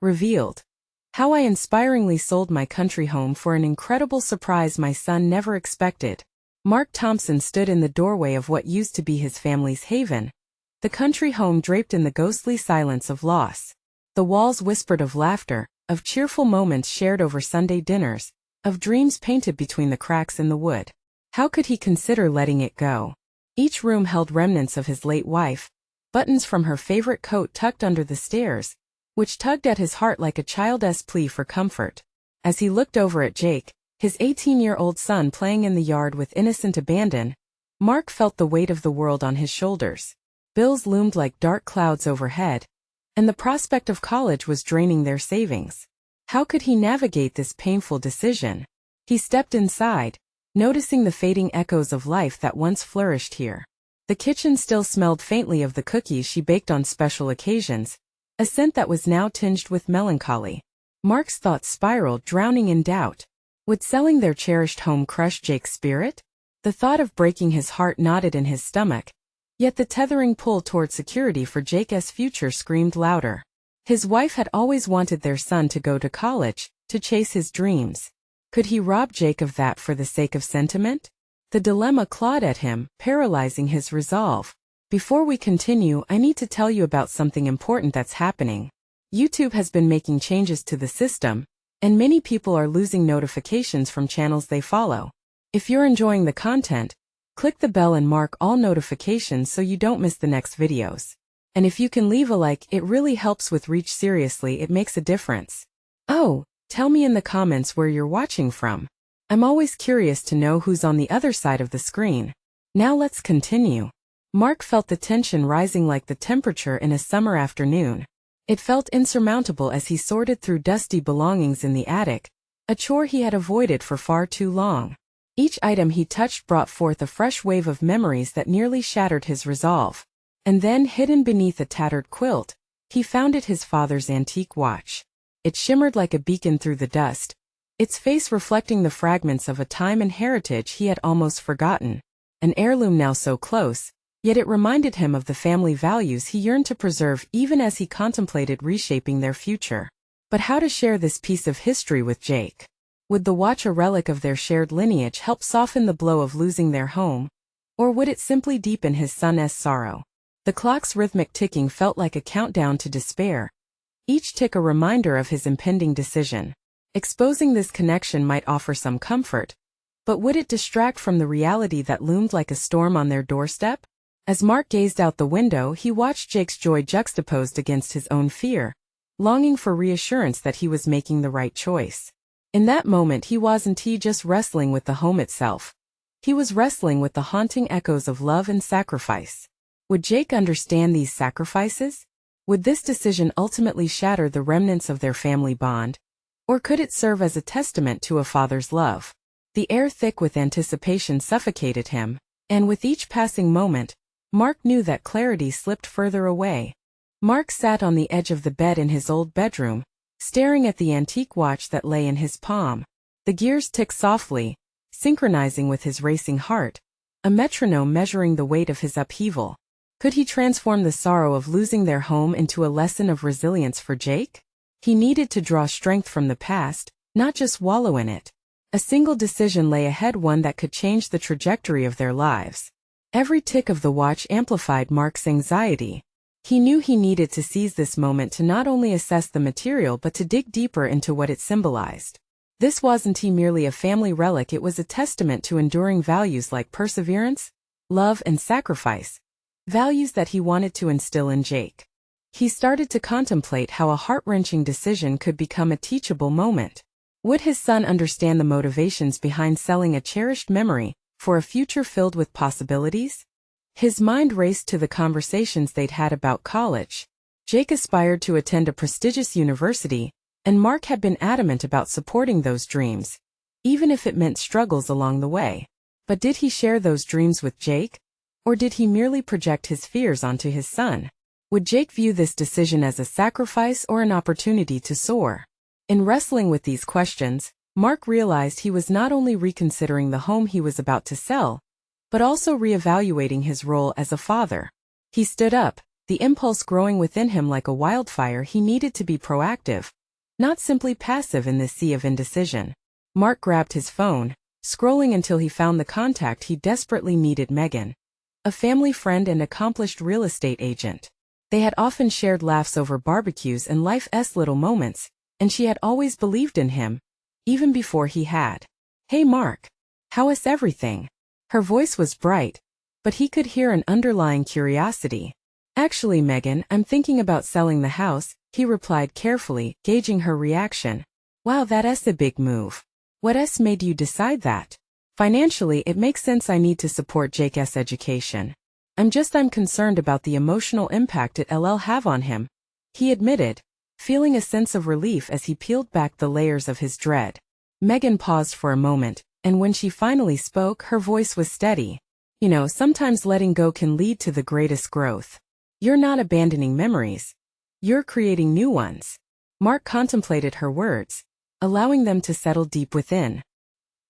Revealed. How I inspiringly sold my country home for an incredible surprise my son never expected. Mark Thompson stood in the doorway of what used to be his family's haven, the country home draped in the ghostly silence of loss. The walls whispered of laughter, of cheerful moments shared over Sunday dinners, of dreams painted between the cracks in the wood. How could he consider letting it go? Each room held remnants of his late wife, buttons from her favorite coat tucked under the stairs, which tugged at his heart like a child's plea for comfort. As he looked over at Jake, his 18-year-old son playing in the yard with innocent abandon, Mark felt the weight of the world on his shoulders. Bills loomed like dark clouds overhead, and the prospect of college was draining their savings. How could he navigate this painful decision? He stepped inside, noticing the fading echoes of life that once flourished here. The kitchen still smelled faintly of the cookies she baked on special occasions, a scent that was now tinged with melancholy. Mark's thoughts spiraled, drowning in doubt. Would selling their cherished home crush Jake's spirit? The thought of breaking his heart knotted in his stomach, yet the tethering pull toward security for Jake's future screamed louder. His wife had always wanted their son to go to college, to chase his dreams. Could he rob Jake of that for the sake of sentiment? The dilemma clawed at him, paralyzing his resolve. Before we continue, I need to tell you about something important that's happening. YouTube has been making changes to the system, and many people are losing notifications from channels they follow. If you're enjoying the content, click the bell and mark all notifications so you don't miss the next videos. And if you can leave a like, it really helps with reach. Seriously, it makes a difference. Oh, tell me in the comments where you're watching from. I'm always curious to know who's on the other side of the screen. Now let's continue. Mark felt the tension rising like the temperature in a summer afternoon. It felt insurmountable as he sorted through dusty belongings in the attic, a chore he had avoided for far too long. Each item he touched brought forth a fresh wave of memories that nearly shattered his resolve. And then, hidden beneath a tattered quilt, he found his father's antique watch. It shimmered like a beacon through the dust, its face reflecting the fragments of a time and heritage he had almost forgotten. An heirloom now so close, yet it reminded him of the family values he yearned to preserve even as he contemplated reshaping their future. But how to share this piece of history with Jake? Would the watch, a relic of their shared lineage, help soften the blow of losing their home? Or would it simply deepen his son's sorrow? The clock's rhythmic ticking felt like a countdown to despair, each tick a reminder of his impending decision. Exposing this connection might offer some comfort, but would it distract from the reality that loomed like a storm on their doorstep? As Mark gazed out the window, he watched Jake's joy juxtaposed against his own fear, longing for reassurance that he was making the right choice. In that moment, he wasn't just wrestling with the home itself. He was wrestling with the haunting echoes of love and sacrifice. Would Jake understand these sacrifices? Would this decision ultimately shatter the remnants of their family bond? Or could it serve as a testament to a father's love? The air thick with anticipation suffocated him, and with each passing moment, Mark knew that clarity slipped further away. Mark sat on the edge of the bed in his old bedroom, staring at the antique watch that lay in his palm. The gears ticked softly, synchronizing with his racing heart, a metronome measuring the weight of his upheaval. Could he transform the sorrow of losing their home into a lesson of resilience for Jake? He needed to draw strength from the past, not just wallow in it. A single decision lay ahead, one that could change the trajectory of their lives. Every tick of the watch amplified Mark's anxiety. He knew he needed to seize this moment to not only assess the material but to dig deeper into what it symbolized. This wasn't merely a family relic, it was a testament to enduring values like perseverance, love, and sacrifice, values that he wanted to instill in Jake. He started to contemplate how a heart-wrenching decision could become a teachable moment. Would his son understand the motivations behind selling a cherished memory for a future filled with possibilities? His mind raced to the conversations they'd had about college. Jake aspired to attend a prestigious university, and Mark had been adamant about supporting those dreams, even if it meant struggles along the way. But did he share those dreams with Jake? Or did he merely project his fears onto his son? Would Jake view this decision as a sacrifice or an opportunity to soar? In wrestling with these questions, Mark realized he was not only reconsidering the home he was about to sell, but also reevaluating his role as a father. He stood up, the impulse growing within him like a wildfire. He needed to be proactive, not simply passive in this sea of indecision. Mark grabbed his phone, scrolling until he found the contact he desperately needed: Megan, a family friend and accomplished real estate agent. They had often shared laughs over barbecues and life's little moments, and she had always believed in him, even before he had. "Hey Mark, how is everything?" Her voice was bright, but he could hear an underlying curiosity. "Actually, Megan, I'm thinking about selling the house," he replied carefully, gauging her reaction. "Wow, that's a big move. What made you decide that?" "Financially, it makes sense. I need to support Jake's education. I'm concerned about the emotional impact it'll have on him," he admitted, feeling a sense of relief as he peeled back the layers of his dread. Megan paused for a moment, and when she finally spoke, her voice was steady. Sometimes letting go can lead to the greatest growth. You're not abandoning memories. You're creating new ones." Mark contemplated her words, allowing them to settle deep within.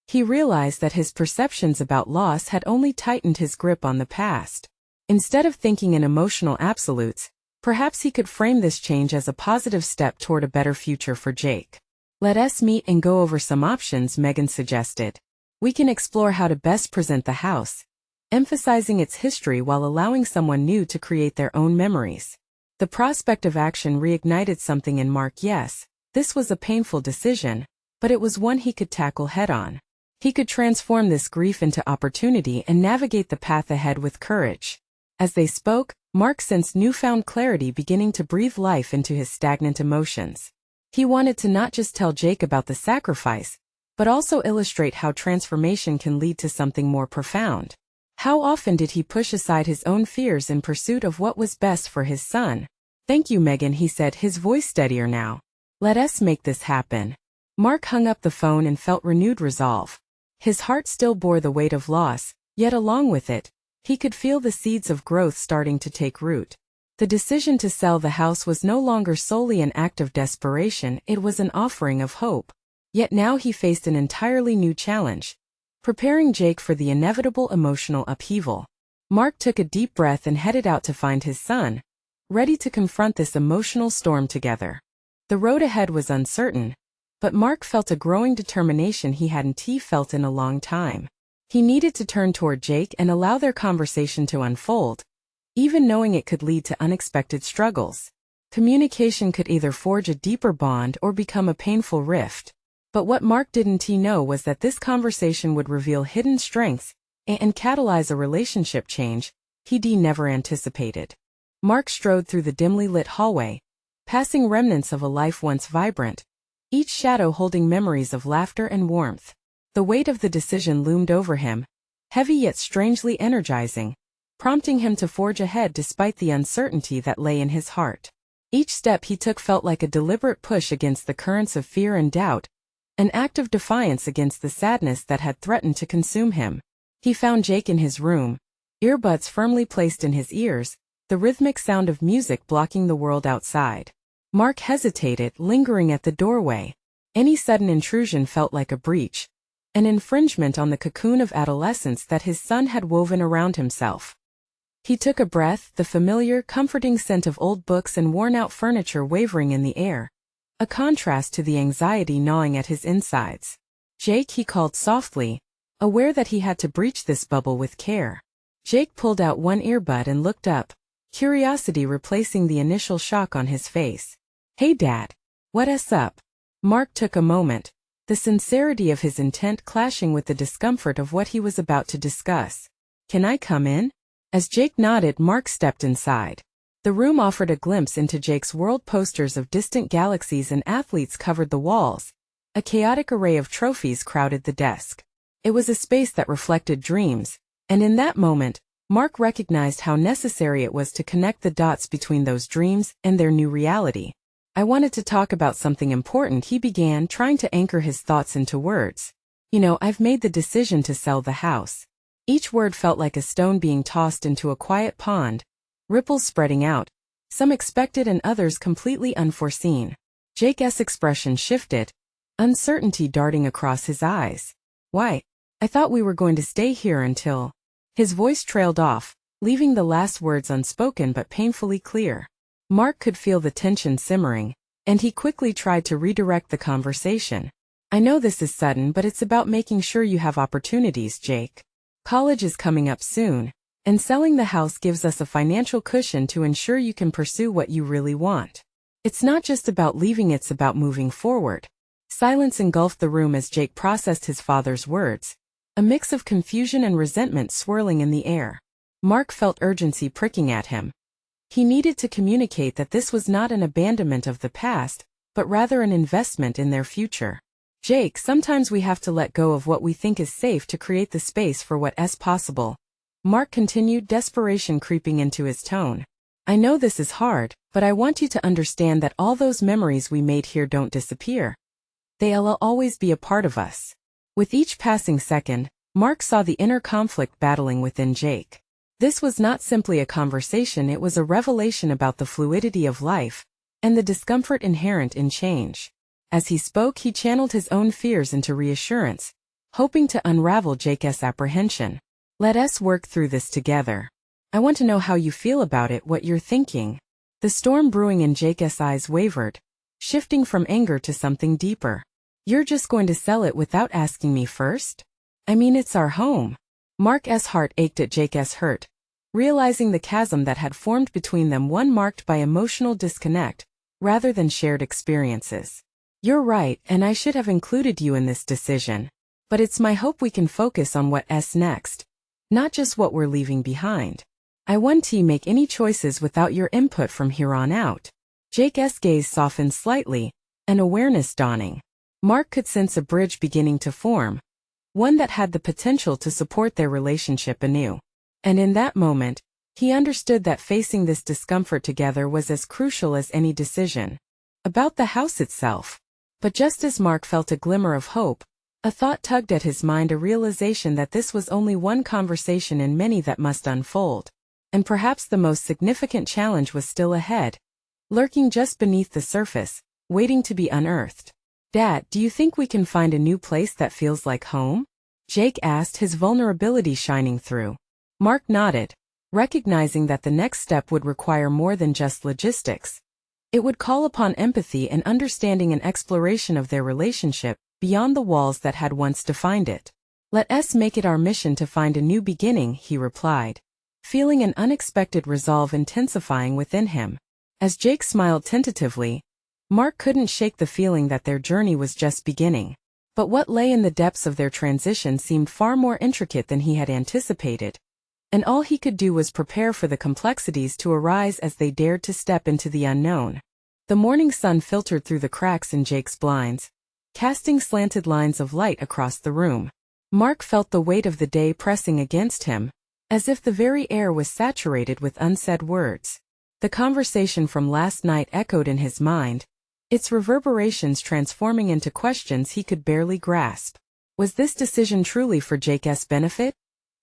He realized that his perceptions about loss had only tightened his grip on the past. Instead of thinking in emotional absolutes, perhaps he could frame this change as a positive step toward a better future for Jake. "Let us meet and go over some options," Megan suggested. "We can explore how to best present the house, emphasizing its history while allowing someone new to create their own memories." The prospect of action reignited something in Mark. Yes, this was a painful decision, but it was one he could tackle head-on. He could transform this grief into opportunity and navigate the path ahead with courage. As they spoke, Mark sensed newfound clarity beginning to breathe life into his stagnant emotions. He wanted to not just tell Jake about the sacrifice, but also illustrate how transformation can lead to something more profound. How often did he push aside his own fears in pursuit of what was best for his son? "Thank you, Megan," he said, his voice steadier now. "Let us make this happen." Mark hung up the phone and felt renewed resolve. His heart still bore the weight of loss, yet along with it, he could feel the seeds of growth starting to take root. The decision to sell the house was no longer solely an act of desperation, it was an offering of hope. Yet now he faced an entirely new challenge: preparing Jake for the inevitable emotional upheaval. Mark took a deep breath and headed out to find his son, ready to confront this emotional storm together. The road ahead was uncertain, but Mark felt a growing determination he hadn't felt in a long time. He needed to turn toward Jake and allow their conversation to unfold, even knowing it could lead to unexpected struggles. Communication could either forge a deeper bond or become a painful rift. But what Mark didn't know was that this conversation would reveal hidden strengths and catalyze a relationship change he never anticipated. Mark strode through the dimly lit hallway, passing remnants of a life once vibrant, each shadow holding memories of laughter and warmth. The weight of the decision loomed over him, heavy yet strangely energizing, prompting him to forge ahead despite the uncertainty that lay in his heart. Each step he took felt like a deliberate push against the currents of fear and doubt, an act of defiance against the sadness that had threatened to consume him. He found Jake in his room, earbuds firmly placed in his ears, the rhythmic sound of music blocking the world outside. Mark hesitated, lingering at the doorway. Any sudden intrusion felt like a breach, an infringement on the cocoon of adolescence that his son had woven around himself. He took a breath, the familiar, comforting scent of old books and worn-out furniture wavering in the air, a contrast to the anxiety gnawing at his insides. "Jake," he called softly, aware that he had to breach this bubble with care. Jake pulled out one earbud and looked up, curiosity replacing the initial shock on his face. "Hey Dad, what's up?" Mark took a moment, the sincerity of his intent clashing with the discomfort of what he was about to discuss. "Can I come in?" As Jake nodded, Mark stepped inside. The room offered a glimpse into Jake's world. Posters of distant galaxies and athletes covered the walls. A chaotic array of trophies crowded the desk. It was a space that reflected dreams, and in that moment, Mark recognized how necessary it was to connect the dots between those dreams and their new reality. "I wanted to talk about something important," he began, trying to anchor his thoughts into words. "I've made the decision to sell the house." Each word felt like a stone being tossed into a quiet pond, ripples spreading out, some expected and others completely unforeseen. Jake's expression shifted, uncertainty darting across his eyes. "Why? I thought we were going to stay here until..." His voice trailed off, leaving the last words unspoken but painfully clear. Mark could feel the tension simmering, and he quickly tried to redirect the conversation. "I know this is sudden, but it's about making sure you have opportunities, Jake. College is coming up soon, and selling the house gives us a financial cushion to ensure you can pursue what you really want. It's not just about leaving, it's about moving forward." Silence engulfed the room as Jake processed his father's words, a mix of confusion and resentment swirling in the air. Mark felt urgency pricking at him. He needed to communicate that this was not an abandonment of the past, but rather an investment in their future. "Jake, sometimes we have to let go of what we think is safe to create the space for what's possible." Mark continued, desperation creeping into his tone. "I know this is hard, but I want you to understand that all those memories we made here don't disappear. They'll always be a part of us." With each passing second, Mark saw the inner conflict battling within Jake. This was not simply a conversation, it was a revelation about the fluidity of life and the discomfort inherent in change. As he spoke, he channeled his own fears into reassurance, hoping to unravel Jake's apprehension. "Let us work through this together. I want to know how you feel about it, what you're thinking." The storm brewing in Jake's eyes wavered, shifting from anger to something deeper. "You're just going to sell it without asking me first? I mean, it's our home." Mark's heart ached at Jake's hurt, realizing the chasm that had formed between them, one marked by emotional disconnect rather than shared experiences. "You're right, and I should have included you in this decision. But it's my hope we can focus on what's next, not just what we're leaving behind. I won't make any choices without your input from here on out." Jake's gaze softened slightly, an awareness dawning. Mark could sense a bridge beginning to form, one that had the potential to support their relationship anew. And in that moment, he understood that facing this discomfort together was as crucial as any decision about the house itself. But just as Mark felt a glimmer of hope, a thought tugged at his mind, a realization that this was only one conversation in many that must unfold. And perhaps the most significant challenge was still ahead, lurking just beneath the surface, waiting to be unearthed. "Dad, do you think we can find a new place that feels like home?" Jake asked, his vulnerability shining through. Mark nodded, recognizing that the next step would require more than just logistics. It would call upon empathy and understanding, and exploration of their relationship beyond the walls that had once defined it. "Let us make it our mission to find a new beginning," he replied, feeling an unexpected resolve intensifying within him. As Jake smiled tentatively, Mark couldn't shake the feeling that their journey was just beginning. But what lay in the depths of their transition seemed far more intricate than he had anticipated, and all he could do was prepare for the complexities to arise as they dared to step into the unknown. The morning sun filtered through the cracks in Jake's blinds, casting slanted lines of light across the room. Mark felt the weight of the day pressing against him, as if the very air was saturated with unsaid words. The conversation from last night echoed in his mind, its reverberations transforming into questions he could barely grasp. Was this decision truly for Jake's benefit?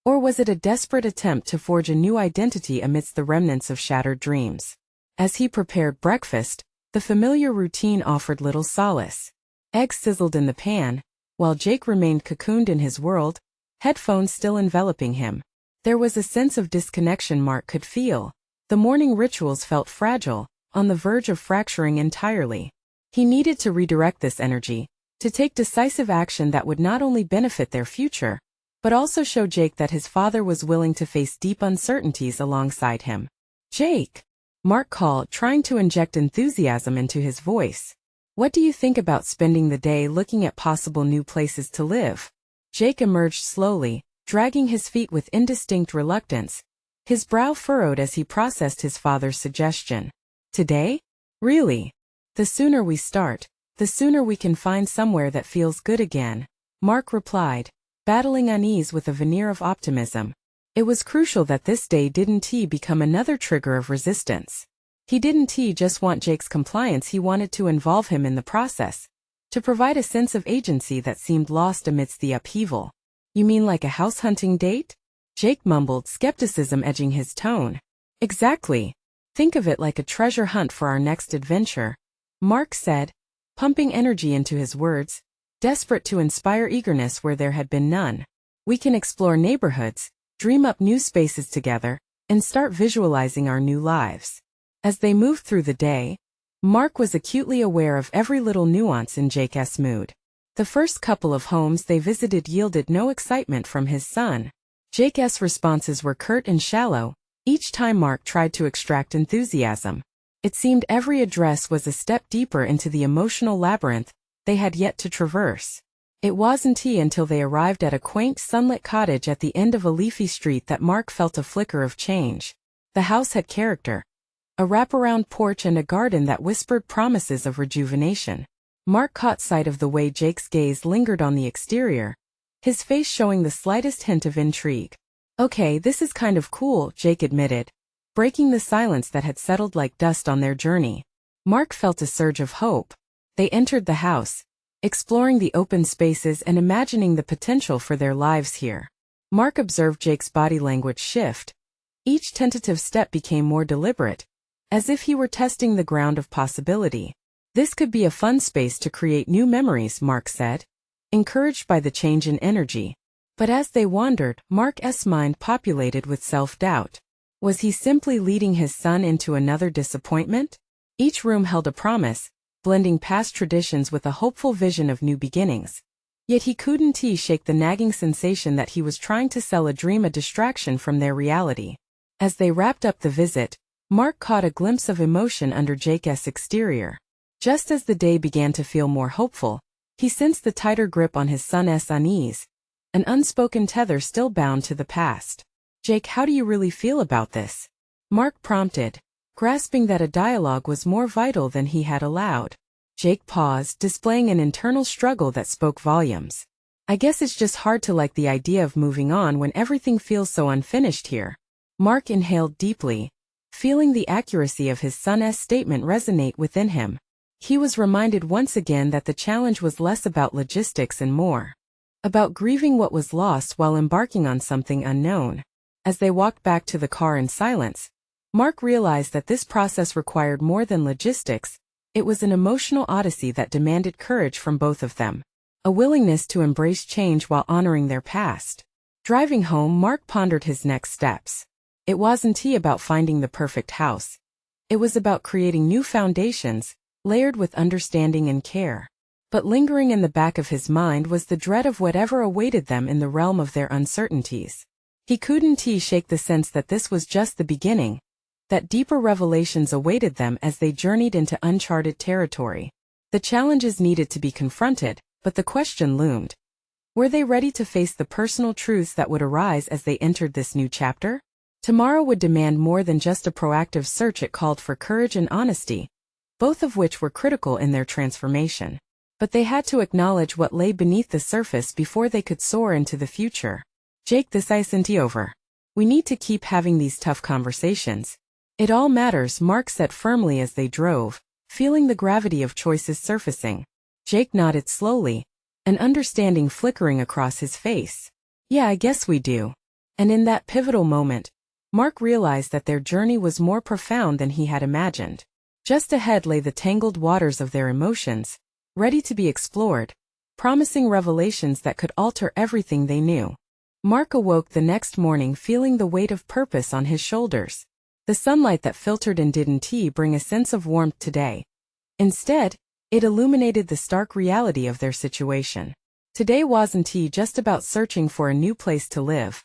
Or was it a desperate attempt to forge a new identity amidst the remnants of shattered dreams? As he prepared breakfast, the familiar routine offered little solace. Eggs sizzled in the pan, while Jake remained cocooned in his world, headphones still enveloping him. There was a sense of disconnection Mark could feel. The morning rituals felt fragile, on the verge of fracturing entirely. He needed to redirect this energy, to take decisive action that would not only benefit their future, but also show Jake that his father was willing to face deep uncertainties alongside him. "Jake," Mark called, trying to inject enthusiasm into his voice. "What do you think about spending the day looking at possible new places to live?" Jake emerged slowly, dragging his feet with indistinct reluctance, his brow furrowed as he processed his father's suggestion. "Today? Really? The sooner we start, the sooner we can find somewhere that feels good again," Mark replied, battling unease with a veneer of optimism. It was crucial that this day didn't become another trigger of resistance. He didn't just want Jake's compliance, he wanted to involve him in the process, to provide a sense of agency that seemed lost amidst the upheaval. "You mean like a house hunting date?" Jake mumbled, skepticism edging his tone. "Exactly. Think of it like a treasure hunt for our next adventure," Mark said, pumping energy into his words, desperate to inspire eagerness where there had been none. "We can explore neighborhoods, dream up new spaces together, and start visualizing our new lives. As they moved through the day, Mark was acutely aware of every little nuance in Jake's mood. The first couple of homes they visited yielded no excitement from his son. Jake's responses were curt and shallow. Each time Mark tried to extract enthusiasm, it seemed every address was a step deeper into the emotional labyrinth they had yet to traverse. It wasn't until they arrived at a quaint sunlit cottage at the end of a leafy street that Mark felt a flicker of change. The house had character. A wraparound porch and a garden that whispered promises of rejuvenation. Mark caught sight of the way Jake's gaze lingered on the exterior, his face showing the slightest hint of intrigue. "Okay, this is kind of cool," Jake admitted, breaking the silence that had settled like dust on their journey. Mark felt a surge of hope. They entered the house, exploring the open spaces and imagining the potential for their lives here. Mark observed Jake's body language shift. Each tentative step became more deliberate, as if he were testing the ground of possibility. "This could be a fun space to create new memories," Mark said, encouraged by the change in energy. But as they wandered, Mark's mind populated with self-doubt. Was he simply leading his son into another disappointment? Each room held a promise, blending past traditions with a hopeful vision of new beginnings. Yet he couldn't shake the nagging sensation that he was trying to sell a dream, a distraction from their reality. As they wrapped up the visit, Mark caught a glimpse of emotion under Jake's exterior. Just as the day began to feel more hopeful, he sensed the tighter grip on his son's unease, an unspoken tether still bound to the past. "Jake, how do you really feel about this?" Mark prompted, grasping that a dialogue was more vital than he had allowed. Jake paused, displaying an internal struggle that spoke volumes. "I guess it's just hard to like the idea of moving on when everything feels so unfinished here." Mark inhaled deeply, feeling the accuracy of his son's statement resonate within him. He was reminded once again that the challenge was less about logistics and more about grieving what was lost while embarking on something unknown. As they walked back to the car in silence, Mark realized that this process required more than logistics. It was an emotional odyssey that demanded courage from both of them, a willingness to embrace change while honoring their past. Driving home, Mark pondered his next steps. It wasn't about finding the perfect house. It was about creating new foundations, layered with understanding and care. But lingering in the back of his mind was the dread of whatever awaited them in the realm of their uncertainties. He couldn't shake the sense that this was just the beginning, that deeper revelations awaited them as they journeyed into uncharted territory. The challenges needed to be confronted, but the question loomed. Were they ready to face the personal truths that would arise as they entered this new chapter? Tomorrow would demand more than just a proactive search. It called for courage and honesty, both of which were critical in their transformation. But they had to acknowledge what lay beneath the surface before they could soar into the future. "Jake, this isn't over. We need to keep having these tough conversations. It all matters," Mark said firmly as they drove, feeling the gravity of choices surfacing. Jake nodded slowly, an understanding flickering across his face. "Yeah, I guess we do." And in that pivotal moment, Mark realized that their journey was more profound than he had imagined. Just ahead lay the tangled waters of their emotions, ready to be explored, promising revelations that could alter everything they knew. Mark awoke the next morning feeling the weight of purpose on his shoulders. The sunlight that filtered in didn't bring a sense of warmth today. Instead, it illuminated the stark reality of their situation. Today wasn't just about searching for a new place to live.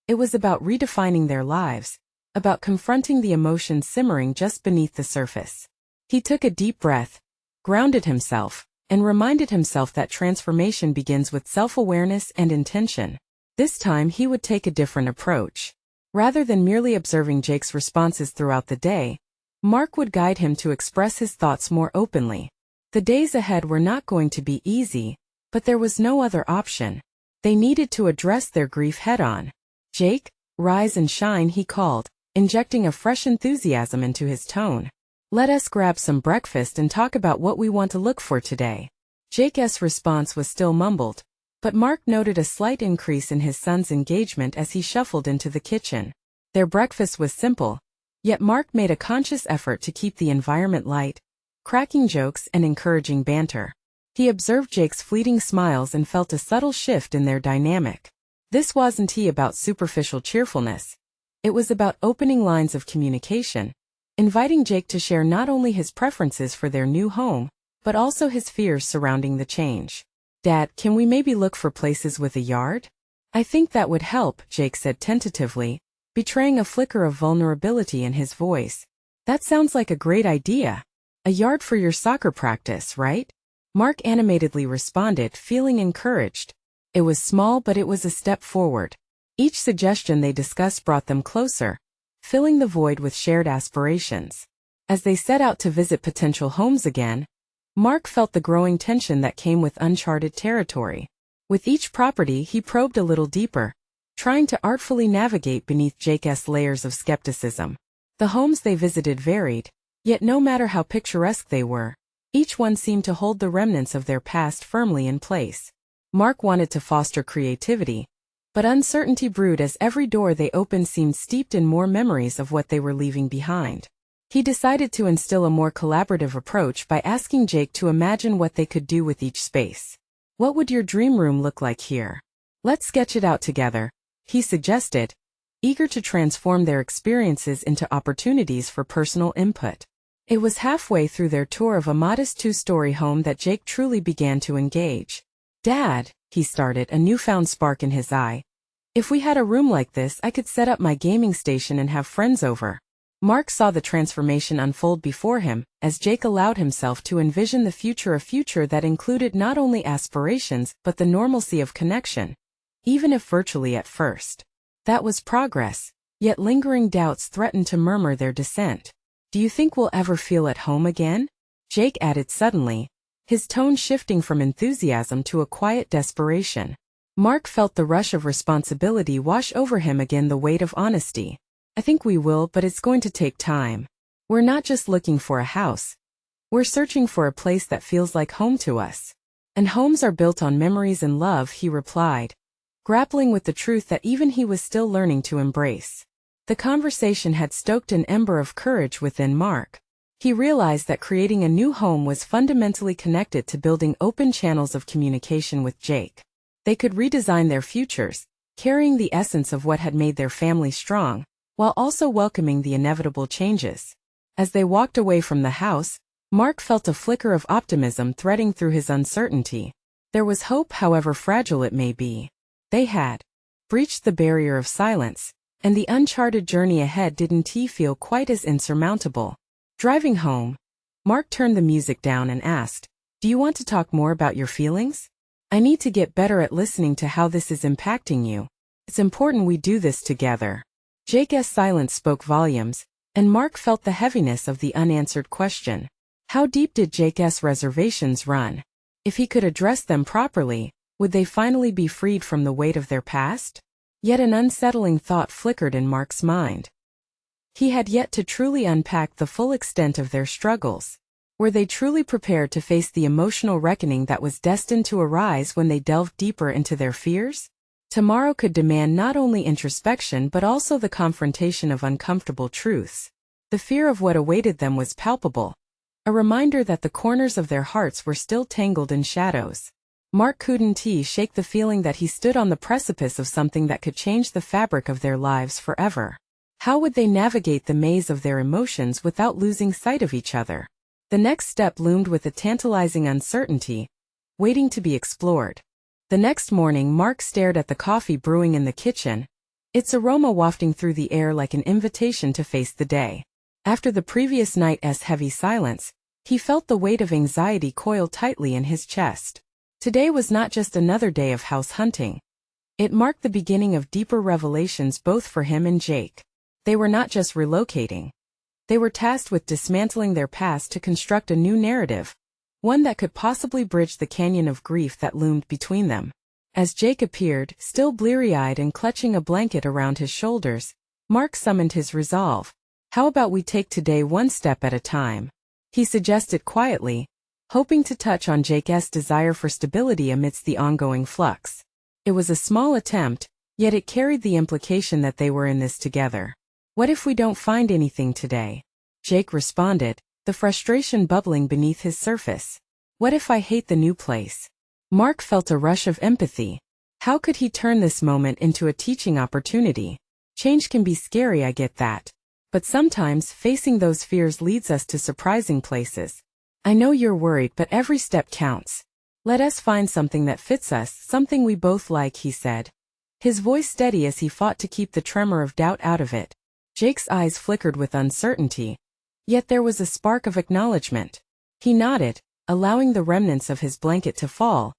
It was about redefining their lives, about confronting the emotions simmering just beneath the surface. He took a deep breath, grounded himself, and reminded himself that transformation begins with self-awareness and intention. This time he would take a different approach. Rather than merely observing Jake's responses throughout the day, Mark would guide him to express his thoughts more openly. The days ahead were not going to be easy, but there was no other option. They needed to address their grief head-on. "Jake, rise and shine," he called, injecting a fresh enthusiasm into his tone. "Let us grab some breakfast and talk about what we want to look for today." Jake's response was still mumbled, but Mark noted a slight increase in his son's engagement as he shuffled into the kitchen. Their breakfast was simple, yet Mark made a conscious effort to keep the environment light, cracking jokes and encouraging banter. He observed Jake's fleeting smiles and felt a subtle shift in their dynamic. This wasn't about superficial cheerfulness. It was about opening lines of communication, inviting Jake to share not only his preferences for their new home, but also his fears surrounding the change. "Dad, can we maybe look for places with a yard?" "I think that would help," Jake said tentatively, betraying a flicker of vulnerability in his voice. "That sounds like a great idea. A yard for your soccer practice, right?" Mark animatedly responded, feeling encouraged. It was small, but it was a step forward. Each suggestion they discussed brought them closer, filling the void with shared aspirations. As they set out to visit potential homes again, Mark felt the growing tension that came with uncharted territory. With each property, he probed a little deeper, trying to artfully navigate beneath Jake's layers of skepticism. The homes they visited varied, yet no matter how picturesque they were, each one seemed to hold the remnants of their past firmly in place. Mark wanted to foster creativity, but uncertainty brewed as every door they opened seemed steeped in more memories of what they were leaving behind. He decided to instill a more collaborative approach by asking Jake to imagine what they could do with each space. "What would your dream room look like here? Let's sketch it out together," he suggested, eager to transform their experiences into opportunities for personal input. It was halfway through their tour of a modest two-story home that Jake truly began to engage. "Dad," he started, a newfound spark in his eye, "if we had a room like this, I could set up my gaming station and have friends over." Mark saw the transformation unfold before him, as Jake allowed himself to envision a future that included not only aspirations but the normalcy of connection, even if virtually at first. That was progress, yet lingering doubts threatened to murmur their dissent. "Do you think we'll ever feel at home again?" Jake added suddenly, his tone shifting from enthusiasm to a quiet desperation. Mark felt the rush of responsibility wash over him again, the weight of honesty. "I think we will, but it's going to take time. We're not just looking for a house. We're searching for a place that feels like home to us. And homes are built on memories and love," he replied, grappling with the truth that even he was still learning to embrace. The conversation had stoked an ember of courage within Mark. He realized that creating a new home was fundamentally connected to building open channels of communication with Jake. They could redesign their futures, carrying the essence of what had made their family strong, while also welcoming the inevitable changes. As they walked away from the house, Mark felt a flicker of optimism threading through his uncertainty. There was hope, however fragile it may be. They had breached the barrier of silence, and the uncharted journey ahead didn't feel quite as insurmountable. Driving home, Mark turned the music down and asked, "Do you want to talk more about your feelings? I need to get better at listening to how this is impacting you. It's important we do this together." Jake's silence spoke volumes, and Mark felt the heaviness of the unanswered question. How deep did Jake's reservations run? If he could address them properly, would they finally be freed from the weight of their past? Yet an unsettling thought flickered in Mark's mind. He had yet to truly unpack the full extent of their struggles. Were they truly prepared to face the emotional reckoning that was destined to arise when they delved deeper into their fears? Tomorrow could demand not only introspection but also the confrontation of uncomfortable truths. The fear of what awaited them was palpable, a reminder that the corners of their hearts were still tangled in shadows. Mark couldn't shake the feeling that he stood on the precipice of something that could change the fabric of their lives forever. How would they navigate the maze of their emotions without losing sight of each other? The next step loomed with a tantalizing uncertainty, waiting to be explored. The next morning, Mark stared at the coffee brewing in the kitchen, its aroma wafting through the air like an invitation to face the day. After the previous night's heavy silence, he felt the weight of anxiety coil tightly in his chest. Today was not just another day of house hunting. It marked the beginning of deeper revelations both for him and Jake. They were not just relocating. They were tasked with dismantling their past to construct a new narrative, one that could possibly bridge the canyon of grief that loomed between them. As Jake appeared, still bleary-eyed and clutching a blanket around his shoulders, Mark summoned his resolve. "How about we take today one step at a time?" he suggested quietly, hoping to touch on Jake's desire for stability amidst the ongoing flux. It was a small attempt, yet it carried the implication that they were in this together. "What if we don't find anything today?" Jake responded, the frustration bubbling beneath his surface. "What if I hate the new place?" Mark felt a rush of empathy. How could he turn this moment into a teaching opportunity? Change can be scary, I get that. But sometimes facing those fears leads us to surprising places. I know you're worried, but every step counts. Let us find something that fits us, something we both like, he said. His voice steady as he fought to keep the tremor of doubt out of it. Jake's eyes flickered with uncertainty. Yet there was a spark of acknowledgement. He nodded, allowing the remnants of his blanket to fall,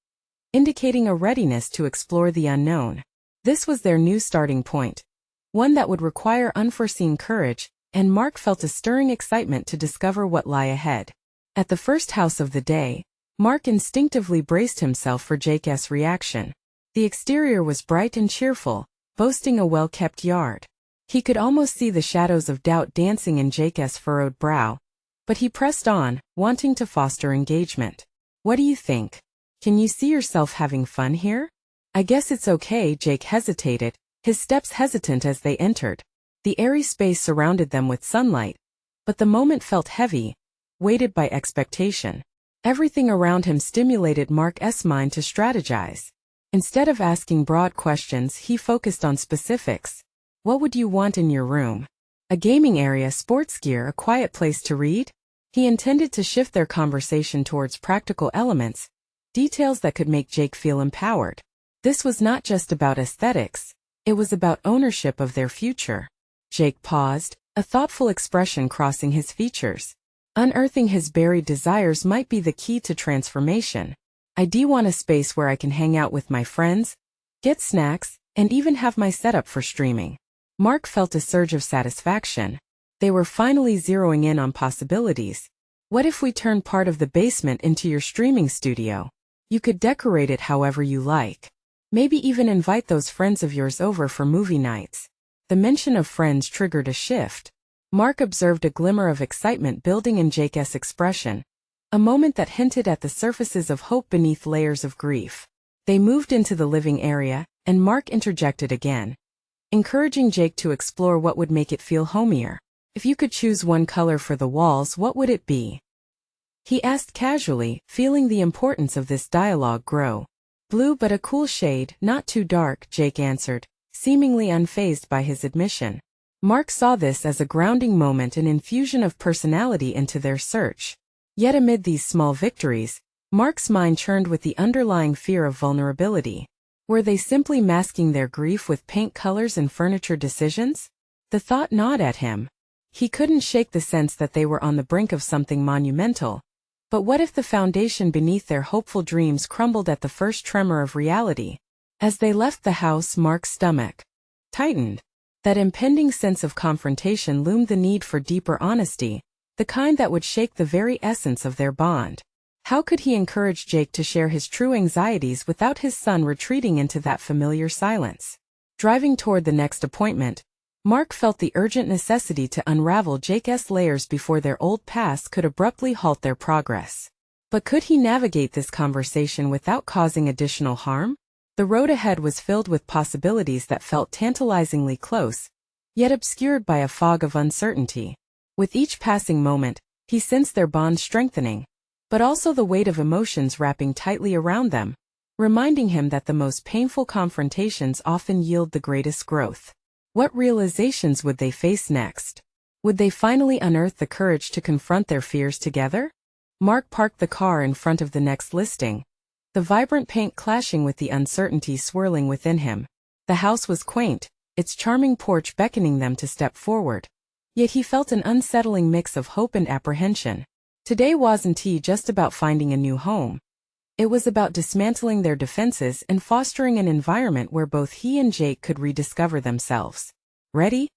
indicating a readiness to explore the unknown. This was their new starting point. One that would require unforeseen courage, and Mark felt a stirring excitement to discover what lay ahead. At the first house of the day, Mark instinctively braced himself for Jake's reaction. The exterior was bright and cheerful, boasting a well-kept yard. He could almost see the shadows of doubt dancing in Jake's furrowed brow, but he pressed on, wanting to foster engagement. What do you think? Can you see yourself having fun here? I guess it's okay, Jake hesitated, his steps hesitant as they entered. The airy space surrounded them with sunlight, but the moment felt heavy, weighted by expectation. Everything around him stimulated Mark's mind to strategize. Instead of asking broad questions, he focused on specifics. What would you want in your room? A gaming area, sports gear, a quiet place to read? He intended to shift their conversation towards practical elements, details that could make Jake feel empowered. This was not just about aesthetics, it was about ownership of their future. Jake paused, a thoughtful expression crossing his features. Unearthing his buried desires might be the key to transformation. I do want a space where I can hang out with my friends, get snacks, and even have my setup for streaming. Mark felt a surge of satisfaction. They were finally zeroing in on possibilities. What if we turned part of the basement into your streaming studio? You could decorate it however you like. Maybe even invite those friends of yours over for movie nights. The mention of friends triggered a shift. Mark observed a glimmer of excitement building in Jake's expression, a moment that hinted at the surfaces of hope beneath layers of grief. They moved into the living area, and Mark interjected again, encouraging Jake to explore what would make it feel homier. If you could choose one color for the walls, what would it be? He asked casually, feeling the importance of this dialogue grow. Blue, but a cool shade, not too dark, Jake answered, seemingly unfazed by his admission. Mark saw this as a grounding moment, an infusion of personality into their search. Yet amid these small victories, Mark's mind churned with the underlying fear of vulnerability. Were they simply masking their grief with paint colors and furniture decisions? The thought gnawed at him. He couldn't shake the sense that they were on the brink of something monumental. But what if the foundation beneath their hopeful dreams crumbled at the first tremor of reality? As they left the house, Mark's stomach tightened. That impending sense of confrontation loomed, the need for deeper honesty, the kind that would shake the very essence of their bond. How could he encourage Jake to share his true anxieties without his son retreating into that familiar silence? Driving toward the next appointment, Mark felt the urgent necessity to unravel Jake's layers before their old past could abruptly halt their progress. But could he navigate this conversation without causing additional harm? The road ahead was filled with possibilities that felt tantalizingly close, yet obscured by a fog of uncertainty. With each passing moment, he sensed their bond strengthening, but also the weight of emotions wrapping tightly around them, reminding him that the most painful confrontations often yield the greatest growth. What realizations would they face next? Would they finally unearth the courage to confront their fears together? Mark parked the car in front of the next listing, the vibrant paint clashing with the uncertainty swirling within him. The house was quaint, its charming porch beckoning them to step forward. Yet he felt an unsettling mix of hope and apprehension. Today wasn't just about finding a new home. It was about dismantling their defenses and fostering an environment where both he and Jake could rediscover themselves. Ready?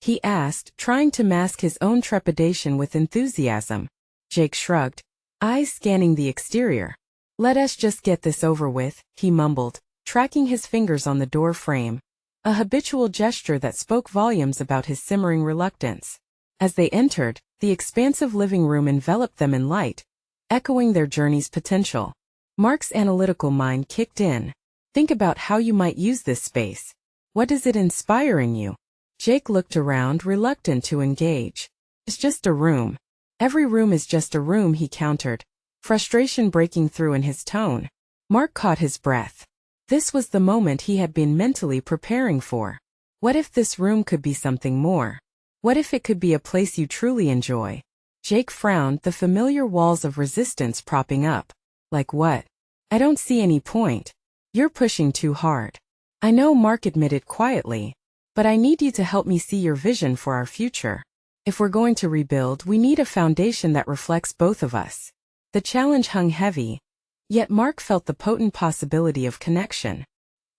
He asked, trying to mask his own trepidation with enthusiasm. Jake shrugged, eyes scanning the exterior. Let us just get this over with, he mumbled, tracking his fingers on the door frame, a habitual gesture that spoke volumes about his simmering reluctance. As they entered, the expansive living room enveloped them in light, echoing their journey's potential. Mark's analytical mind kicked in. Think about how you might use this space. What does it inspire in you? Jake looked around, reluctant to engage. It's just a room. Every room is just a room, he countered, frustration breaking through in his tone. Mark caught his breath. This was the moment he had been mentally preparing for. What if this room could be something more? What if it could be a place you truly enjoy? Jake frowned, the familiar walls of resistance propping up. Like what? I don't see any point. You're pushing too hard. I know, Mark admitted quietly. But I need you to help me see your vision for our future. If we're going to rebuild, we need a foundation that reflects both of us. The challenge hung heavy, yet Mark felt the potent possibility of connection.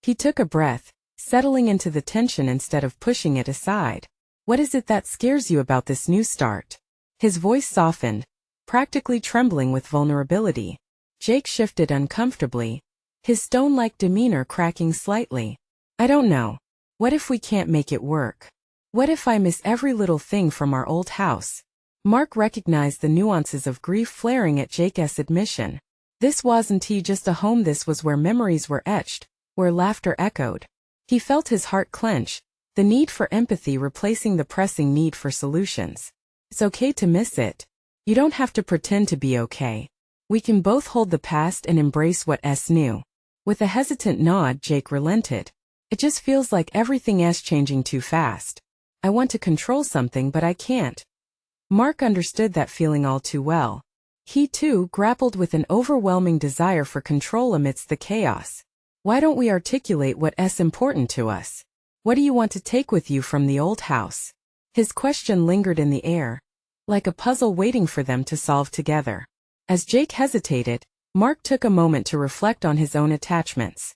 He took a breath, settling into the tension instead of pushing it aside. What is it that scares you about this new start? His voice softened, practically trembling with vulnerability. Jake shifted uncomfortably, his stone-like demeanor cracking slightly. I don't know. What if we can't make it work? What if I miss every little thing from our old house? Mark recognized the nuances of grief flaring at Jake's admission. This wasn't just a home, this was where memories were etched, where laughter echoed. He felt his heart clench, the need for empathy replacing the pressing need for solutions. It's okay to miss it. You don't have to pretend to be okay. We can both hold the past and embrace what's new. With a hesitant nod, Jake relented. It just feels like everything's changing too fast. I want to control something, but I can't. Mark understood that feeling all too well. He too grappled with an overwhelming desire for control amidst the chaos. Why don't we articulate what's important to us? What do you want to take with you from the old house? His question lingered in the air, like a puzzle waiting for them to solve together. As Jake hesitated, Mark took a moment to reflect on his own attachments.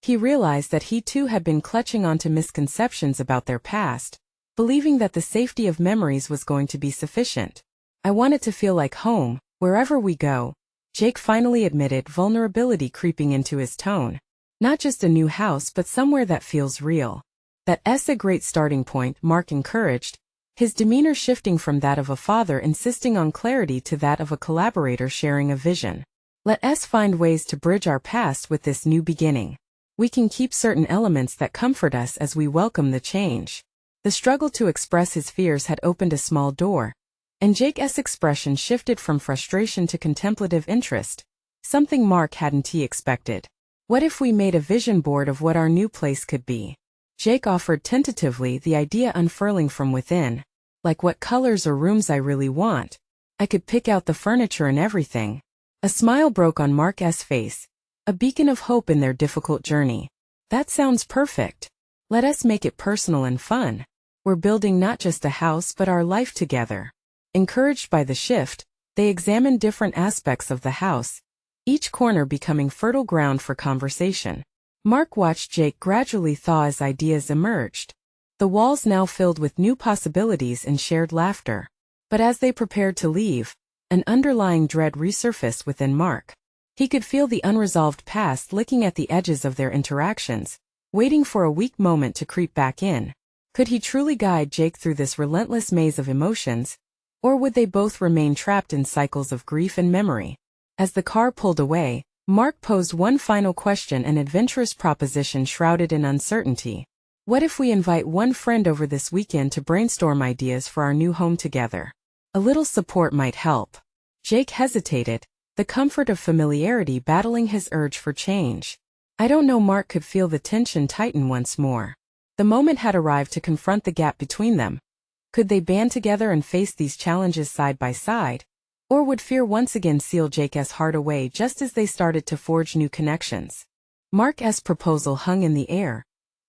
He realized that he too had been clutching onto misconceptions about their past, believing that the safety of memories was going to be sufficient. I want it to feel like home, wherever we go, Jake finally admitted, vulnerability creeping into his tone. Not just a new house, but somewhere that feels real. That's a great starting point, Mark encouraged, his demeanor shifting from that of a father insisting on clarity to that of a collaborator sharing a vision. Let us find ways to bridge our past with this new beginning. We can keep certain elements that comfort us as we welcome the change. The struggle to express his fears had opened a small door, and Jake's expression shifted from frustration to contemplative interest, something Mark hadn't expected. What if we made a vision board of what our new place could be? Jake offered tentatively, the idea unfurling from within. Like what colors or rooms I really want. I could pick out the furniture and everything. A smile broke on Mark's face, a beacon of hope in their difficult journey. That sounds perfect. Let us make it personal and fun. We're building not just a house but our life together. Encouraged by the shift, they examined different aspects of the house, each corner becoming fertile ground for conversation. Mark watched Jake gradually thaw as ideas emerged. The walls now filled with new possibilities and shared laughter. But as they prepared to leave, an underlying dread resurfaced within Mark. He could feel the unresolved past licking at the edges of their interactions, waiting for a weak moment to creep back in. Could he truly guide Jake through this relentless maze of emotions, or would they both remain trapped in cycles of grief and memory? As the car pulled away, Mark posed one final question, an adventurous proposition shrouded in uncertainty. What if we invite one friend over this weekend to brainstorm ideas for our new home together? A little support might help. Jake hesitated, the comfort of familiarity battling his urge for change. I don't know. Mark could feel the tension tighten once more. The moment had arrived to confront the gap between them. Could they band together and face these challenges side by side? Or would fear once again seal Jake's heart away just as they started to forge new connections? Mark's proposal hung in the air,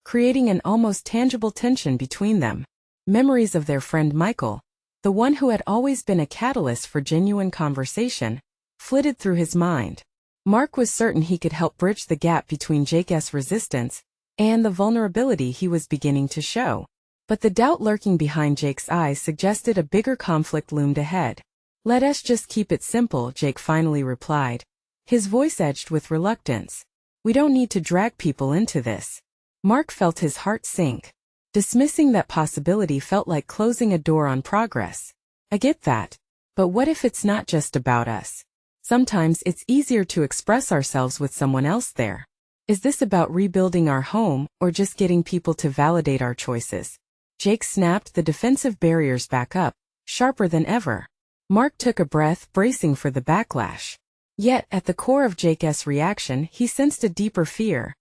creating an almost tangible tension between them. Memories of their friend Michael, the one who had always been a catalyst for genuine conversation, flitted through his mind. Mark was certain he could help bridge the gap between Jake's resistance and the vulnerability he was beginning to show. But the doubt lurking behind Jake's eyes suggested a bigger conflict loomed ahead. Let us just keep it simple, Jake finally replied, his voice edged with reluctance. We don't need to drag people into this. Mark felt his heart sink. Dismissing that possibility felt like closing a door on progress. I get that. But what if it's not just about us? Sometimes it's easier to express ourselves with someone else there. Is this about rebuilding our home, or just getting people to validate our choices? Jake snapped the defensive barriers back up, sharper than ever. Mark took a breath, bracing for the backlash. Yet, at the core of Jake's reaction, he sensed a deeper fear.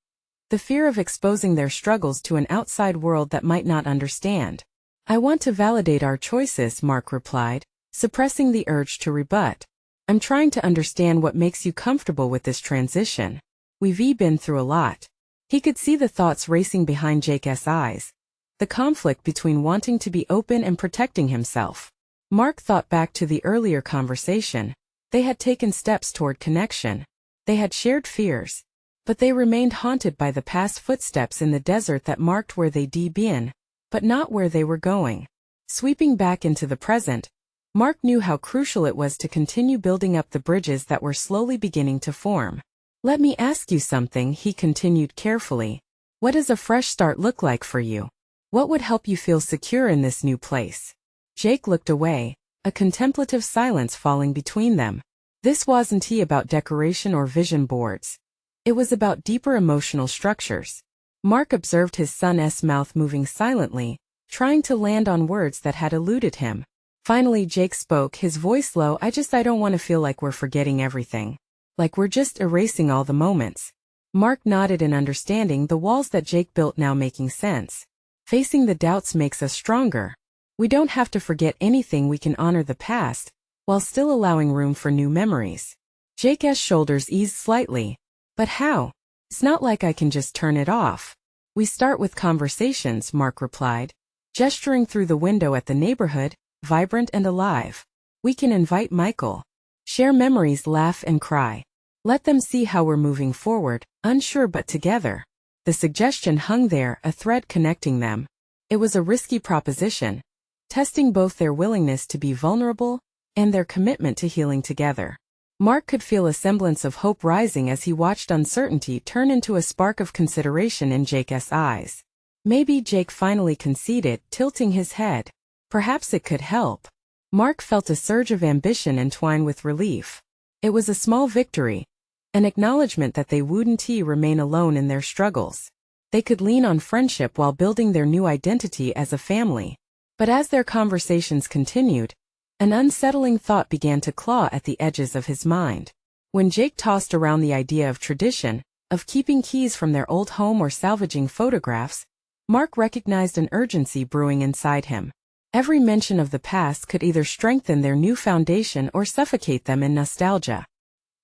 The fear of exposing their struggles to an outside world that might not understand. I want to validate our choices, Mark replied, suppressing the urge to rebut. I'm trying to understand what makes you comfortable with this transition. We've been through a lot. He could see the thoughts racing behind Jake's eyes. The conflict between wanting to be open and protecting himself. Mark thought back to the earlier conversation. They had taken steps toward connection. They had shared fears. But they remained haunted by the past footsteps in the desert that marked where they'd been, but not where they were going. Sweeping back into the present, Mark knew how crucial it was to continue building up the bridges that were slowly beginning to form. Let me ask you something, he continued carefully. What does a fresh start look like for you? What would help you feel secure in this new place? Jake looked away, a contemplative silence falling between them. This wasn't about decoration or vision boards. It was about deeper emotional structures. Mark observed his son's mouth moving silently, trying to land on words that had eluded him. Finally Jake spoke, his voice low. I don't want to feel like we're forgetting everything. Like we're just erasing all the moments. Mark nodded in understanding, the walls that Jake built now making sense. Facing the doubts makes us stronger. We don't have to forget anything, we can honor the past, while still allowing room for new memories. Jake's shoulders eased slightly. But how? It's not like I can just turn it off. We start with conversations, Mark replied, gesturing through the window at the neighborhood, vibrant and alive. We can invite Michael. Share memories, laugh and cry. Let them see how we're moving forward, unsure but together. The suggestion hung there, a thread connecting them. It was a risky proposition, testing both their willingness to be vulnerable and their commitment to healing together. Mark could feel a semblance of hope rising as he watched uncertainty turn into a spark of consideration in Jake's eyes. Maybe Jake finally conceded, tilting his head. Perhaps it could help. Mark felt a surge of ambition entwine with relief. It was a small victory, an acknowledgement that they wouldn't remain alone in their struggles. They could lean on friendship while building their new identity as a family. But as their conversations continued, an unsettling thought began to claw at the edges of his mind. When Jake tossed around the idea of tradition, of keeping keys from their old home or salvaging photographs, Mark recognized an urgency brewing inside him. Every mention of the past could either strengthen their new foundation or suffocate them in nostalgia.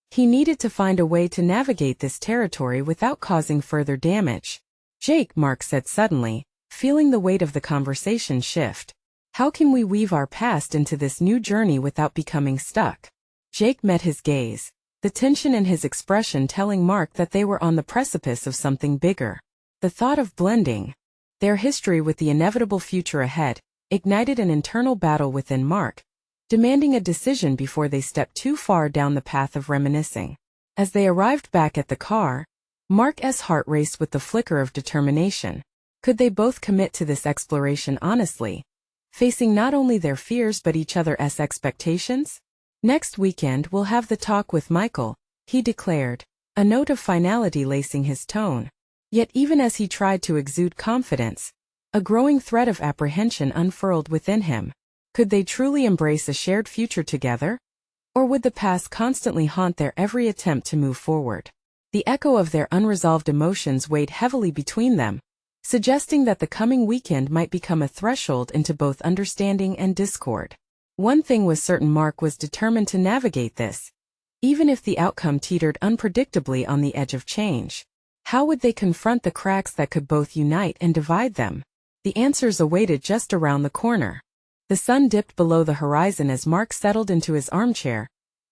He needed to find a way to navigate this territory without causing further damage. Jake, Mark said suddenly, feeling the weight of the conversation shift. How can we weave our past into this new journey without becoming stuck? Jake met his gaze, the tension in his expression telling Mark that they were on the precipice of something bigger. The thought of blending their history with the inevitable future ahead ignited an internal battle within Mark, demanding a decision before they stepped too far down the path of reminiscing. As they arrived back at the car, Mark's heart raced with the flicker of determination. Could they both commit to this exploration honestly, facing not only their fears but each other's expectations? Next weekend we'll have the talk with Michael, he declared, a note of finality lacing his tone. Yet even as he tried to exude confidence, a growing thread of apprehension unfurled within him. Could they truly embrace a shared future together? Or would the past constantly haunt their every attempt to move forward? The echo of their unresolved emotions weighed heavily between them, suggesting that the coming weekend might become a threshold into both understanding and discord. One thing was certain, Mark was determined to navigate this, even if the outcome teetered unpredictably on the edge of change. How would they confront the cracks that could both unite and divide them? The answers awaited just around the corner. The sun dipped below the horizon as Mark settled into his armchair,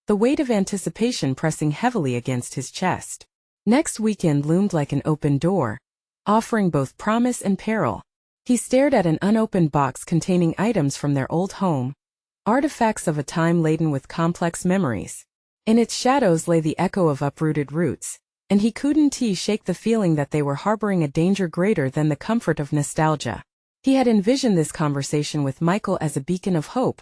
the weight of anticipation pressing heavily against his chest. Next weekend loomed like an open door, offering both promise and peril. He stared at an unopened box containing items from their old home, artifacts of a time laden with complex memories. In its shadows lay the echo of uprooted roots, and he couldn't shake the feeling that they were harboring a danger greater than the comfort of nostalgia. He had envisioned this conversation with Michael as a beacon of hope,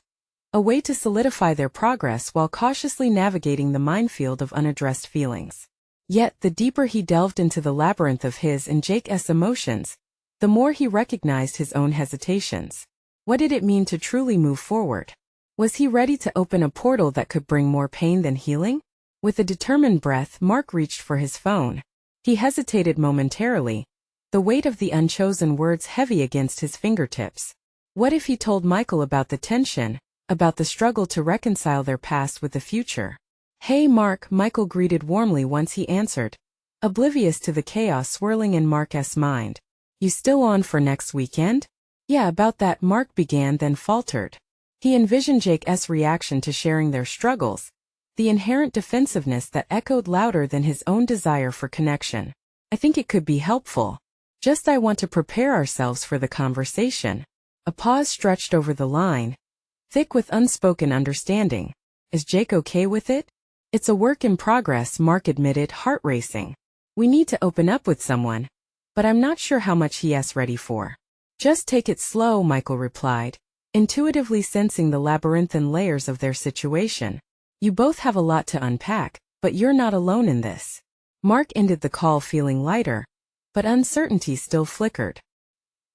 a way to solidify their progress while cautiously navigating the minefield of unaddressed feelings. Yet, the deeper he delved into the labyrinth of his and Jake's emotions, the more he recognized his own hesitations. What did it mean to truly move forward? Was he ready to open a portal that could bring more pain than healing? With a determined breath, Mark reached for his phone. He hesitated momentarily, the weight of the unchosen words heavy against his fingertips. What if he told Michael about the tension, about the struggle to reconcile their past with the future? "Hey Mark," Michael greeted warmly once he answered, oblivious to the chaos swirling in Mark's mind. "You still on for next weekend?" "Yeah, about that," Mark began then faltered. He envisioned Jake's reaction to sharing their struggles, the inherent defensiveness that echoed louder than his own desire for connection. "I think it could be helpful. Just I want to prepare ourselves for the conversation." A pause stretched over the line, thick with unspoken understanding. "Is Jake okay with it?" "It's a work in progress," Mark admitted, heart racing. "We need to open up with someone, but I'm not sure how much he's ready for." "Just take it slow," Michael replied, intuitively sensing the labyrinthine layers of their situation. "You both have a lot to unpack, but you're not alone in this." Mark ended the call feeling lighter, but uncertainty still flickered.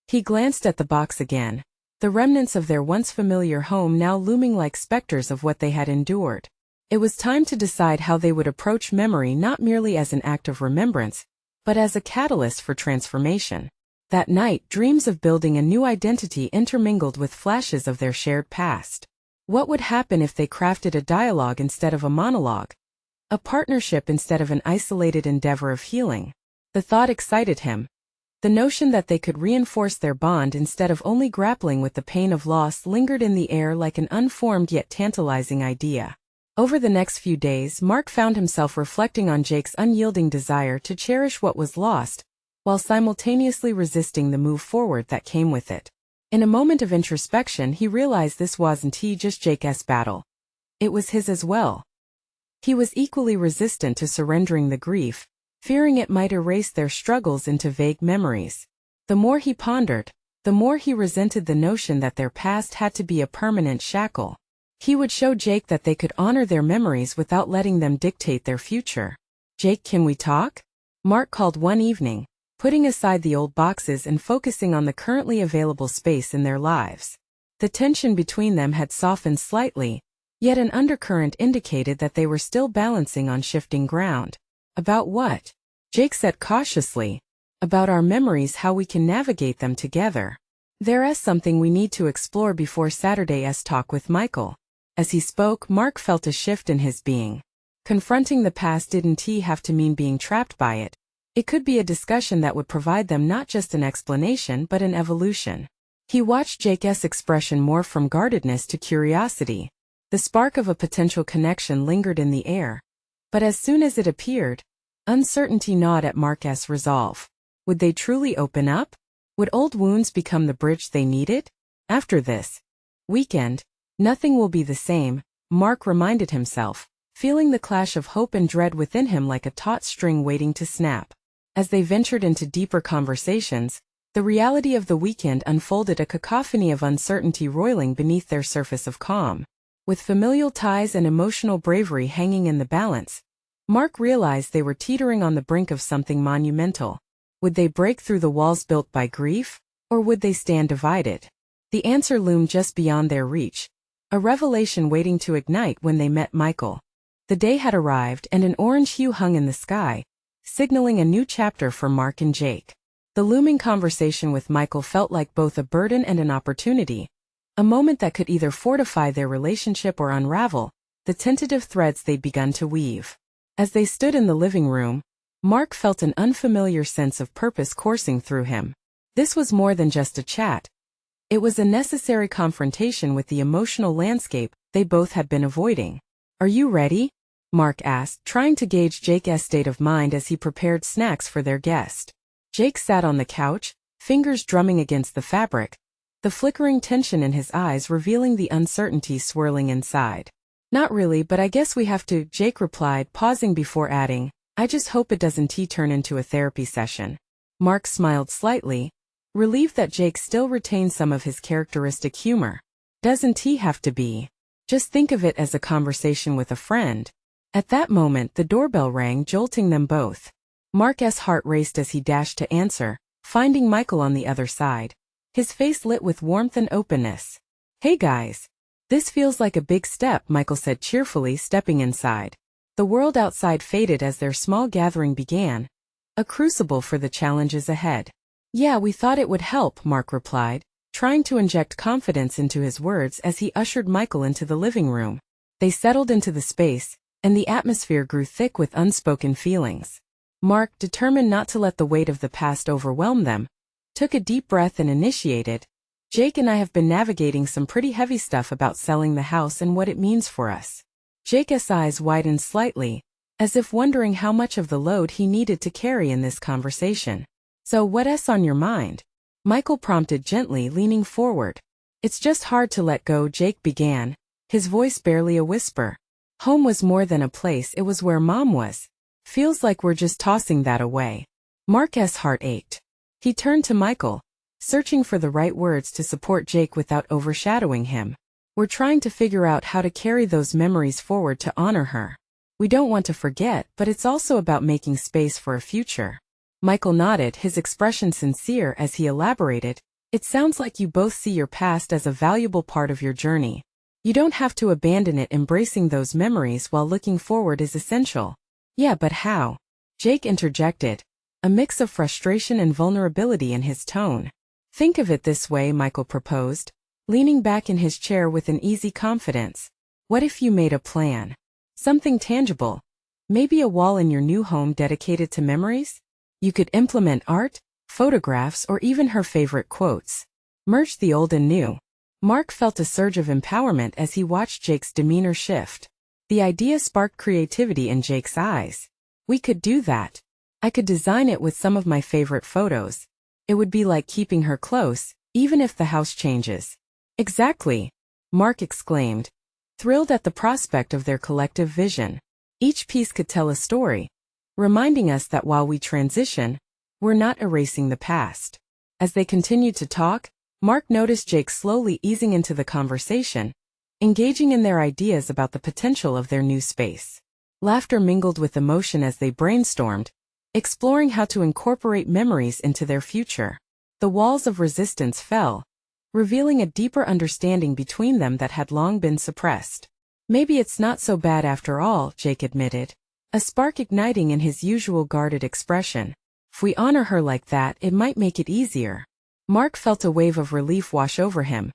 He glanced at the box again, the remnants of their once familiar home now looming like specters of what they had endured. It was time to decide how they would approach memory, not merely as an act of remembrance, but as a catalyst for transformation. That night, dreams of building a new identity intermingled with flashes of their shared past. What would happen if they crafted a dialogue instead of a monologue? A partnership instead of an isolated endeavor of healing? The thought excited him. The notion that they could reinforce their bond instead of only grappling with the pain of loss lingered in the air like an unformed yet tantalizing idea. Over the next few days, Mark found himself reflecting on Jake's unyielding desire to cherish what was lost, while simultaneously resisting the move forward that came with it. In a moment of introspection, he realized this wasn't just Jake's battle. It was his as well. He was equally resistant to surrendering the grief, fearing it might erase their struggles into vague memories. The more he pondered, the more he resented the notion that their past had to be a permanent shackle. He would show Jake that they could honor their memories without letting them dictate their future. "Jake, can we talk?" Mark called one evening, putting aside the old boxes and focusing on the currently available space in their lives. The tension between them had softened slightly, yet an undercurrent indicated that they were still balancing on shifting ground. "About what?" Jake said cautiously. "About our memories, how we can navigate them together. There's something we need to explore before Saturday's talk with Michael." As he spoke, Mark felt a shift in his being. Confronting the past didn't have to mean being trapped by it. It could be a discussion that would provide them not just an explanation but an evolution. He watched Jake's expression morph from guardedness to curiosity. The spark of a potential connection lingered in the air. But as soon as it appeared, uncertainty gnawed at Mark's resolve. Would they truly open up? Would old wounds become the bridge they needed? After this weekend, nothing will be the same, Mark reminded himself, feeling the clash of hope and dread within him like a taut string waiting to snap. As they ventured into deeper conversations, the reality of the weekend unfolded, a cacophony of uncertainty roiling beneath their surface of calm. With familial ties and emotional bravery hanging in the balance, Mark realized they were teetering on the brink of something monumental. Would they break through the walls built by grief, or would they stand divided? The answer loomed just beyond their reach, a revelation waiting to ignite when they met Michael. The day had arrived and an orange hue hung in the sky, signaling a new chapter for Mark and Jake. The looming conversation with Michael felt like both a burden and an opportunity, a moment that could either fortify their relationship or unravel the tentative threads they'd begun to weave. As they stood in the living room, Mark felt an unfamiliar sense of purpose coursing through him. This was more than just a chat. It was a necessary confrontation with the emotional landscape they both had been avoiding. "Are you ready?" Mark asked, trying to gauge Jake's state of mind as he prepared snacks for their guest. Jake sat on the couch, fingers drumming against the fabric, the flickering tension in his eyes revealing the uncertainty swirling inside. "Not really, but I guess we have to," Jake replied, pausing before adding, "I just hope it doesn't turn into a therapy session." Mark smiled slightly, relieved that Jake still retained some of his characteristic humor. "Doesn't have to be. Just think of it as a conversation with a friend." At that moment, the doorbell rang, jolting them both. Mark's heart raced as he dashed to answer, finding Michael on the other side, his face lit with warmth and openness. "Hey guys. This feels like a big step," Michael said cheerfully, stepping inside. The world outside faded as their small gathering began, a crucible for the challenges ahead. Yeah, we thought it would help, Mark replied, trying to inject confidence into his words as he ushered Michael into the living room. They settled into the space, and the atmosphere grew thick with unspoken feelings. Mark, determined not to let the weight of the past overwhelm them, took a deep breath and initiated. Jake and I have been navigating some pretty heavy stuff about selling the house and what it means for us. Jake's eyes widened slightly, as if wondering how much of the load he needed to carry in this conversation. So what's on your mind? Michael prompted gently, leaning forward. It's just hard to let go, Jake began, his voice barely a whisper. Home was more than a place, it was where Mom was. Feels like we're just tossing that away. Mark's heart ached. He turned to Michael, searching for the right words to support Jake without overshadowing him. We're trying to figure out how to carry those memories forward to honor her. We don't want to forget, but it's also about making space for a future. Michael nodded, his expression sincere as he elaborated. It sounds like you both see your past as a valuable part of your journey. You don't have to abandon it. Embracing those memories while looking forward is essential. Yeah, but how? Jake interjected, a mix of frustration and vulnerability in his tone. Think of it this way, Michael proposed, leaning back in his chair with an easy confidence. What if you made a plan? Something tangible. Maybe a wall in your new home dedicated to memories? You could implement art, photographs, or even her favorite quotes. Merge the old and new. Mark felt a surge of empowerment as he watched Jake's demeanor shift. The idea sparked creativity in Jake's eyes. We could do that. I could design it with some of my favorite photos. It would be like keeping her close, even if the house changes. Exactly, Mark exclaimed, thrilled at the prospect of their collective vision. Each piece could tell a story, reminding us that while we transition, we're not erasing the past. As they continued to talk, Mark noticed Jake slowly easing into the conversation, engaging in their ideas about the potential of their new space. Laughter mingled with emotion as they brainstormed, exploring how to incorporate memories into their future. The walls of resistance fell, revealing a deeper understanding between them that had long been suppressed. Maybe it's not so bad after all, Jake admitted, a spark igniting in his usual guarded expression. If we honor her like that, it might make it easier. Mark felt a wave of relief wash over him.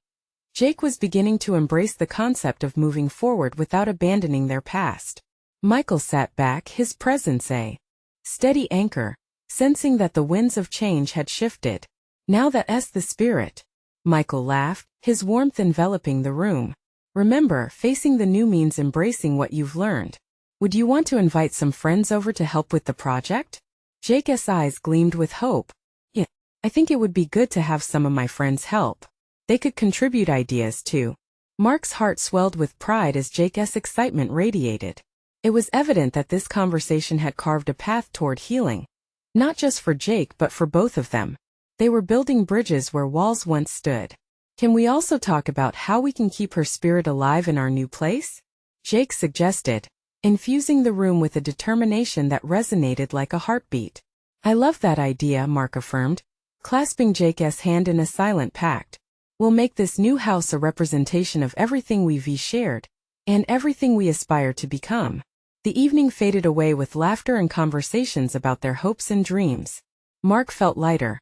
Jake was beginning to embrace the concept of moving forward without abandoning their past. Michael sat back, his presence a steady anchor, sensing that the winds of change had shifted. Now that's the spirit. Michael laughed, his warmth enveloping the room. Remember, facing the new means embracing what you've learned. Would you want to invite some friends over to help with the project? Jake's eyes gleamed with hope. Yeah, I think it would be good to have some of my friends help. They could contribute ideas too. Mark's heart swelled with pride as Jake's excitement radiated. It was evident that this conversation had carved a path toward healing. Not just for Jake but for both of them. They were building bridges where walls once stood. Can we also talk about how we can keep her spirit alive in our new place? Jake suggested, infusing the room with a determination that resonated like a heartbeat. I love that idea, Mark affirmed, clasping Jake's hand in a silent pact. We'll make this new house a representation of everything we've shared, and everything we aspire to become. The evening faded away with laughter and conversations about their hopes and dreams. Mark felt lighter.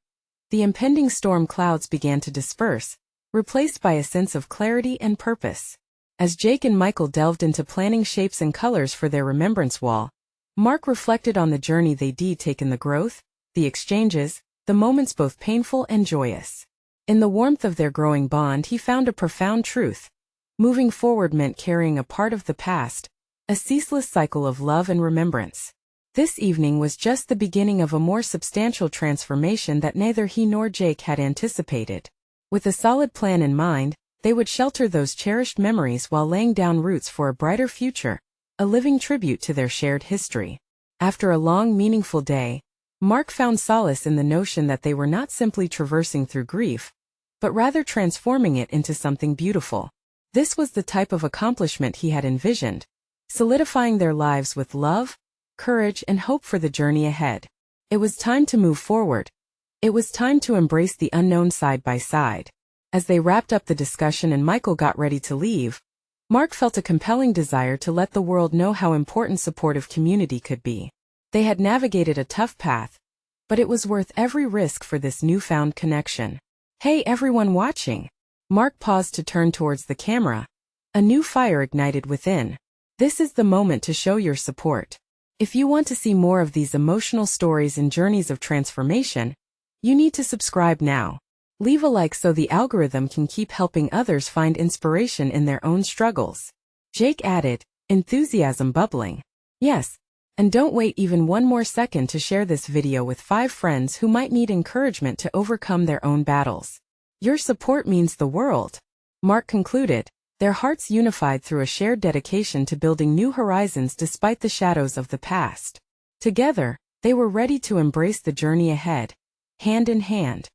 The impending storm clouds began to disperse, replaced by a sense of clarity and purpose. As Jake and Michael delved into planning shapes and colors for their remembrance wall, Mark reflected on the journey they'd taken, the growth, the exchanges, the moments both painful and joyous. In the warmth of their growing bond, he found a profound truth. Moving forward meant carrying a part of the past, a ceaseless cycle of love and remembrance. This evening was just the beginning of a more substantial transformation that neither he nor Jake had anticipated. With a solid plan in mind, they would shelter those cherished memories while laying down roots for a brighter future, a living tribute to their shared history. After a long, meaningful day, Mark found solace in the notion that they were not simply traversing through grief, but rather transforming it into something beautiful. This was the type of accomplishment he had envisioned, solidifying their lives with love, courage, and hope for the journey ahead. It was time to move forward. It was time to embrace the unknown side by side. As they wrapped up the discussion and Michael got ready to leave, Mark felt a compelling desire to let the world know how important supportive community could be. They had navigated a tough path, but it was worth every risk for this newfound connection. Hey everyone watching! Mark paused to turn towards the camera. A new fire ignited within. This is the moment to show your support. If you want to see more of these emotional stories and journeys of transformation, you need to subscribe now. Leave a like so the algorithm can keep helping others find inspiration in their own struggles. Jake added, enthusiasm bubbling. Yes, and don't wait even one more second to share this video with 5 friends who might need encouragement to overcome their own battles. Your support means the world. Mark concluded, their hearts unified through a shared dedication to building new horizons despite the shadows of the past. Together, they were ready to embrace the journey ahead, hand in hand.